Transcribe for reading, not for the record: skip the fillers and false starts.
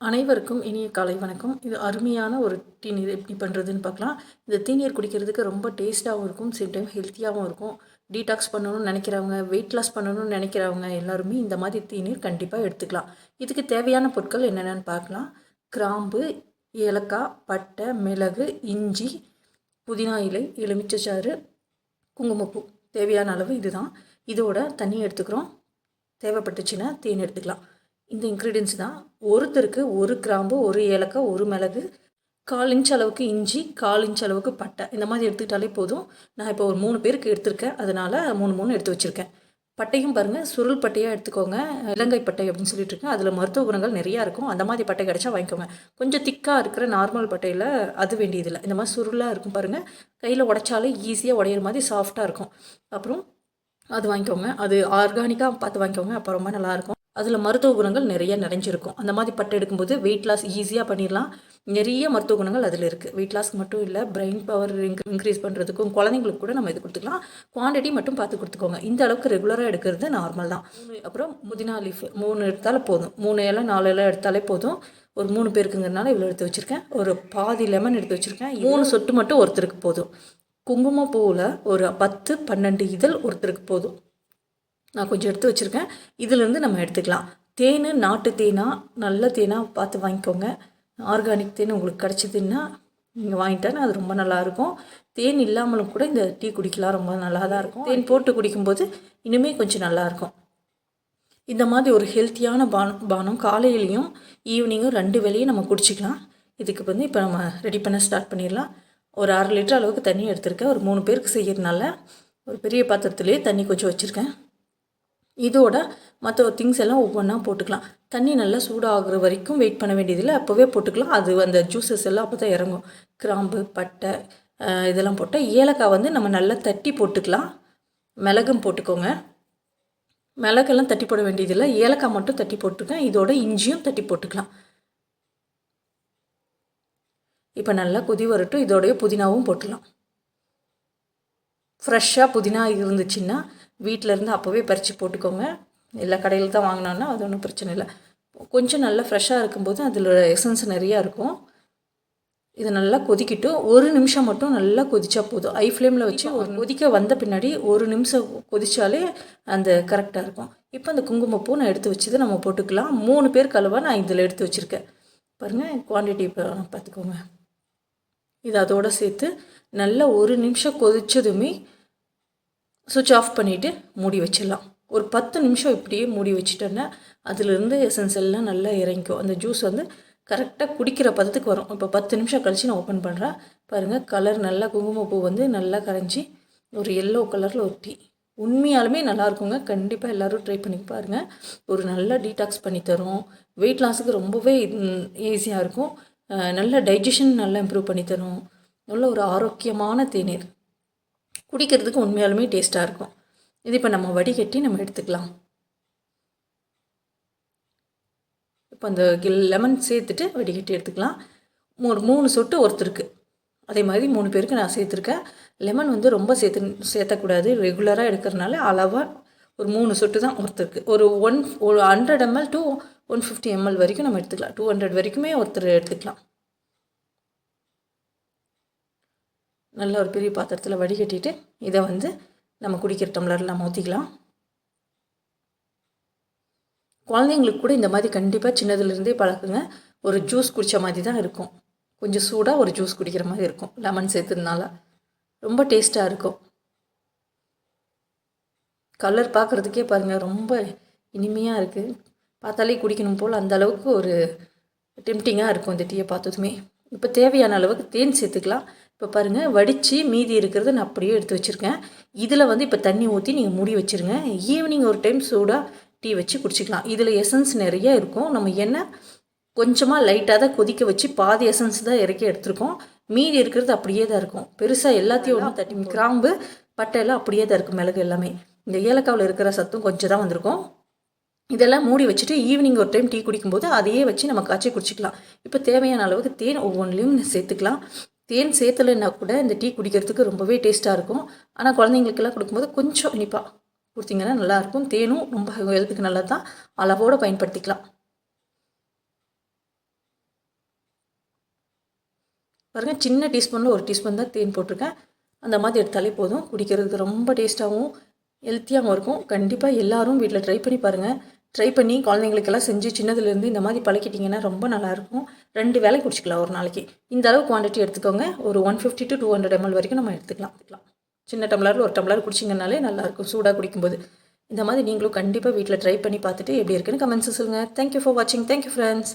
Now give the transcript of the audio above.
அனைவருக்கும் இனிய காலை வணக்கம். இது அருமையான ஒரு டீநீர் எப்படி பண்ணுறதுன்னு பார்க்கலாம். இந்த டீநீர் குடிக்கிறதுக்கு ரொம்ப டேஸ்ட்டாகவும் இருக்கும், சேம் டைம் ஹெல்த்தியாகவும் இருக்கும். டீடாக்ஸ் பண்ணணும்னு நினைக்கிறவங்க, வெயிட் லாஸ் பண்ணணும்னு நினைக்கிறவங்க எல்லாருமே இந்த மாதிரி டீநீர் கண்டிப்பாக எடுத்துக்கலாம். இதுக்கு தேவையான பொருட்கள் என்னென்னு பார்க்கலாம். கிராம்பு, ஏலக்காய், பட்டை, மிளகு, இஞ்சி, புதினா இலை, எலுமிச்சைச்சாறு, குங்குமப்பூ. தேவையான அளவு இதுதான். இதோட தண்ணி எடுத்துக்கிறோம். தேவைப்பட்டுச்சுன்னா தேன் எடுத்துக்கலாம். இந்த இன்க்ரீடியன்ஸ் தான். ஒருத்தருக்கு ஒரு கிராம்பு, ஒரு ஏலக்காய், ஒரு மிளகு, 1/4 இன்ச் அளவுக்கு இஞ்சி, 1/4 இன்ச் அளவுக்கு பட்டை, இந்த மாதிரி எடுத்துக்கிட்டாலே போதும். நான் இப்போ ஒரு 3 பேருக்கு எடுத்திருக்கேன், அதனால் 3 எடுத்து வச்சுருக்கேன். பட்டையும் பாருங்கள், சுருள் பட்டையாக எடுத்துக்கோங்க. இலங்கை பட்டை அப்படின்னு சொல்லிட்டு இருக்கேன். அதில் மருத்துவ குணங்கள் நிறையா இருக்கும். அந்த மாதிரி பட்டை கிடச்சா வாங்கிக்கோங்க. கொஞ்சம் திக்காக இருக்கிற நார்மல் பட்டையில் அது வேண்டியதில்லை. இந்த மாதிரி சுருளாக இருக்கும் பாருங்கள், கையில் உடைச்சாலே ஈஸியாக உடையிற மாதிரி சாஃப்டாக இருக்கும். அப்புறம் அது வாங்கிக்கோங்க. அது ஆர்கானிக்காக பார்த்து வாங்கிக்கோங்க, அப்போ ரொம்ப நல்லாயிருக்கும். அதில் மருத்துவ குணங்கள் நிறைய நிறைஞ்சிருக்கும். அந்த மாதிரி பட்டை எடுக்கும்போது வெயிட் லாஸ் ஈஸியாக பண்ணிடலாம். நிறைய மருத்துவ குணங்கள் அதில் இருக்குது. வெயிட் லாஸ்க்கு மட்டும் இல்லை, பிரெயின் பவர் இன்க்ரீஸ் பண்ணுறதுக்கும், குழந்தைங்களுக்கு கூட நம்ம இது கொடுத்துக்கலாம். குவான்டிட்டி மட்டும் பார்த்து கொடுத்துக்கோங்க. இந்த அளவுக்கு ரெகுலராக எடுக்கிறது நார்மல் தான். அப்புறம் புதினா லீஃப் 3 எடுத்தாலே போதும். 3 இலை 4 இலை எடுத்தாலே போதும். ஒரு 3 பேருக்குங்கிறதுனால இவ்வளோ எடுத்து வச்சுருக்கேன். ஒரு பாதி லெமன் எடுத்து வச்சுருக்கேன். 3 சொட்டு மட்டும் ஒருத்தருக்கு போதும். குங்குமப்பூவில் ஒரு 10, 12 இதழ் ஒருத்தருக்கு போதும். நான் கொஞ்சம் எடுத்து வச்சுருக்கேன். இதிலேருந்து நம்ம எடுத்துக்கலாம். தேன் நாட்டு தேனாக நல்ல தேனாக பார்த்து வாங்கிக்கோங்க. ஆர்கானிக் தேன் உங்களுக்கு கிடச்சிதுன்னா நீங்கள் வாங்கிட்டேன்னா அது ரொம்ப நல்லாயிருக்கும். தேன் இல்லாமலும் கூட இந்த டீ குடிக்கலாம், ரொம்ப நல்லா தான் இருக்கும். தேன் போட்டு குடிக்கும்போது இன்னுமே கொஞ்சம் நல்லாயிருக்கும். இந்த மாதிரி ஒரு ஹெல்த்தியான பானம் காலையிலையும் ஈவினிங்கும் 2 வேளையும் நம்ம குடிச்சிக்கலாம். இதுக்கு வந்து இப்போ நம்ம ரெடி பண்ண ஸ்டார்ட் பண்ணிடலாம். ஒரு 1/2 லிட்டர் அளவுக்கு தண்ணி எடுத்திருக்கேன். ஒரு 3 பேருக்கு செய்கிறதுனால ஒரு பெரிய பாத்திரத்துலேயே தண்ணி கொஞ்சம் வச்சுருக்கேன். இதோட மற்ற திங்ஸ் எல்லாம் ஒவ்வொன்றா போட்டுக்கலாம். தண்ணி நல்லா சூடாகிற வரைக்கும் வெயிட் பண்ண வேண்டியதில்லை, அப்போவே போட்டுக்கலாம். அது அந்த ஜூஸஸ் எல்லாம் அப்போ தான் இறங்கும். கிராம்பு, பட்டை இதெல்லாம் போட்டால், ஏலக்காய் வந்து நம்ம நல்லா தட்டி போட்டுக்கலாம். மிளகும் போட்டுக்கோங்க. மிளகெல்லாம் தட்டி போட வேண்டியதில்லை, ஏலக்காய் மட்டும் தட்டி போட்டுருக்கேன். இதோட இஞ்சியும் தட்டி போட்டுக்கலாம். இப்போ நல்லா கொதி வரட்டும். இதோடைய புதினாவும் போட்டுடலாம். ஃப்ரெஷ்ஷாக புதினா இருந்துச்சுன்னா வீட்டிலேருந்து அப்போவே பறித்து போட்டுக்கோங்க. எல்லா கடையில் தான் வாங்கினோன்னா அது ஒன்றும் பிரச்சனை இல்லை. கொஞ்சம் நல்லா ஃப்ரெஷ்ஷாக இருக்கும்போது அதில் எசன்ஸ் நிறையா இருக்கும். இதை நல்லா கொதிக்கிட்டு 1 நிமிஷம் மட்டும் நல்லா கொதிச்சா போதும். ஹை ஃப்ளேமில் வச்சு ஒரு கொதிக்க வந்த பின்னாடி 1 நிமிஷம் கொதித்தாலே அந்த கரெக்டாக இருக்கும். இப்போ அந்த குங்குமப்பூ நான் எடுத்து வச்சதை நம்ம போட்டுக்கலாம். 3 பேருக்கு அளவாக நான் இதில் எடுத்து வச்சுருக்கேன். பாருங்கள், குவான்டிட்டி இப்போ பார்த்துக்கோங்க. இது அதோடு சேர்த்து நல்லா 1 நிமிஷம் கொதித்ததுமே சுவிட்ச் ஆஃப் பண்ணிவிட்டு மூடி வச்சிடலாம். ஒரு 10 நிமிஷம் இப்படியே மூடி வச்சுட்டோன்னா அதிலிருந்து எசன்ஸ் எல்லாம் நல்லா இறங்கிக்கும். அந்த ஜூஸ் வந்து கரெக்டாக குடிக்கிற பதத்துக்கு வரும். இப்போ 10 நிமிஷம் கழித்து நான் ஓப்பன் பண்ணுறேன். பாருங்கள், கலர் நல்லா குங்குமப்பூ வந்து நல்லா கரைஞ்சி ஒரு எல்லோ கலரில் ஒரு டீ. உண்மையாலுமே நல்லாயிருக்குங்க. கண்டிப்பாக எல்லோரும் ட்ரை பண்ணி பாருங்கள். ஒரு நல்லா டீடாக்ஸ் பண்ணி தரும். வெயிட் லாஸுக்கு ரொம்பவே ஈஸியாக இருக்கும். நல்ல டைஜஷன் நல்லா இம்ப்ரூவ் பண்ணி தரும். நல்ல ஒரு ஆரோக்கியமான தேநீர். குடிக்கிறதுக்கு உண்மையாலுமே டேஸ்ட்டாக இருக்கும். இது இப்போ நம்ம வடிகட்டி நம்ம எடுத்துக்கலாம். இப்போ அந்த லெமன் சேர்த்துட்டு வடிகட்டி எடுத்துக்கலாம். ஒரு 3 சொட்டு ஒருத்தருக்கு. அதே மாதிரி 3 பேருக்கு நான் சேர்த்துருக்கேன். லெமன் வந்து ரொம்ப சேர்த்தக்கூடாது. ரெகுலராக எடுக்கிறதுனால அளவாக ஒரு 3 சொட்டு தான் ஒருத்தருக்கு. ஒரு 100 ml to 150 ml வரைக்கும் நம்ம எடுத்துக்கலாம். 200 வரைக்குமே ஒருத்தர் எடுத்துக்கலாம். நல்ல ஒரு பெரிய பாத்திரத்தில் வடிகட்டிட்டு இதை வந்து நம்ம குடிக்கிற டம்ளரில் நம்ம ஊற்றிக்கலாம். குழந்தைங்களுக்கு கூட இந்த மாதிரி கண்டிப்பாக சின்னதுலேருந்தே பழக்குங்க. ஒரு ஜூஸ் குடித்த மாதிரி தான் இருக்கும். கொஞ்சம் சூடாக ஒரு ஜூஸ் குடிக்கிற மாதிரி இருக்கும். லெமன் சேர்த்ததுனால ரொம்ப டேஸ்ட்டாக இருக்கும். கலர் பார்க்குறதுக்கே பாருங்கள், ரொம்ப இனிமையாக இருக்குது. பார்த்தாலே குடிக்கணும் போல் அந்த அளவுக்கு ஒரு டெம்டிங்காக இருக்கும் இந்த டீயை பார்த்ததுமே. இப்போ தேவையான அளவுக்கு தேன் சேர்த்துக்கலாம். இப்போ பாருங்கள், வடித்து மீதி இருக்கிறத நான் அப்படியே எடுத்து வச்சுருக்கேன். இதில் வந்து இப்போ தண்ணி ஊற்றி நீங்கள் மூடி வச்சுருங்க. ஈவினிங் ஒரு டைம் சூடாக டீ வச்சு குடிச்சிக்கலாம். இதில் எசன்ஸ் நிறைய இருக்கும். நம்ம எண்ணெய் கொஞ்சமாக லைட்டாக தான் கொதிக்க வச்சு பாதி எசன்ஸ் தான் இறக்கி எடுத்துருக்கோம். மீதி இருக்கிறது அப்படியே தான் இருக்கும். பெருசாக எல்லாத்தையும் ஒன்றும் தட்டி கிராம்பு பட்டையெல்லாம் அப்படியே தான் இருக்கும். மிளகு எல்லாமே இந்த ஏலக்காவில் இருக்கிற சத்தும் கொஞ்சம் தான் வந்திருக்கும். இதெல்லாம் மூடி வச்சுட்டு ஈவினிங் ஒரு டைம் டீ குடிக்கும்போது அதையே வச்சு நம்ம காய்ச்சி குடிச்சிக்கலாம். இப்போ தேவையான அளவுக்கு தேன் ஒவ்வொன்றிலையும் சேர்த்துக்கலாம். தேன் சேர்த்தலைன்னா கூட இந்த டீ குடிக்கிறதுக்கு ரொம்பவே டேஸ்ட்டாக இருக்கும். ஆனால் குழந்தைங்களுக்கெல்லாம் கொடுக்கும்போது கொஞ்சம் இனிப்பாக கொடுத்தீங்கன்னா நல்லாயிருக்கும். தேனும் ரொம்ப ஹெல்த்துக்கு நல்லா தான், அளவோடு பயன்படுத்திக்கலாம். பாருங்கள், சின்ன டீஸ்பூனில் 1 டீஸ்பூன் தான் தேன் போட்டிருக்கேன். அந்த மாதிரி எடுத்தாலே போதும். குடிக்கிறதுக்கு ரொம்ப டேஸ்ட்டாகவும் ஹெல்த்தியாகவும் இருக்கும். கண்டிப்பாக எல்லோரும் வீட்டில் ட்ரை பண்ணி பாருங்கள். ட்ரை பண்ணி குழந்தைங்களுக்கெல்லாம் செஞ்சு சின்னதுலேருந்து இந்த மாதிரி பழக்கிட்டிங்கன்னா ரொம்ப நல்லாயிருக்கும். 2 வேளை குடிச்சிக்கலாம் ஒரு நாளைக்கு. இந்த அளவு குவான்டிட்டி எடுத்துக்கோங்க. ஒரு 150 to 200 ml வரைக்கும் நம்ம எடுத்துக்கலாம். சின்ன டம்ளரில் 1 டம்ளர் குடிச்சிங்கனாலே நல்லாயிருக்கும் சூடாக குடிக்கும்போது. இந்த மாதிரி நீங்களும் கண்டிப்பாக வீட்டில் ட்ரை பண்ணி பார்த்துட்டு எப்படி இருக்குன்னு கமெண்ட்ஸை சொல்லுங்கள். தேங்க்யூ ஃபார் வாட்சிங். Thank you friends.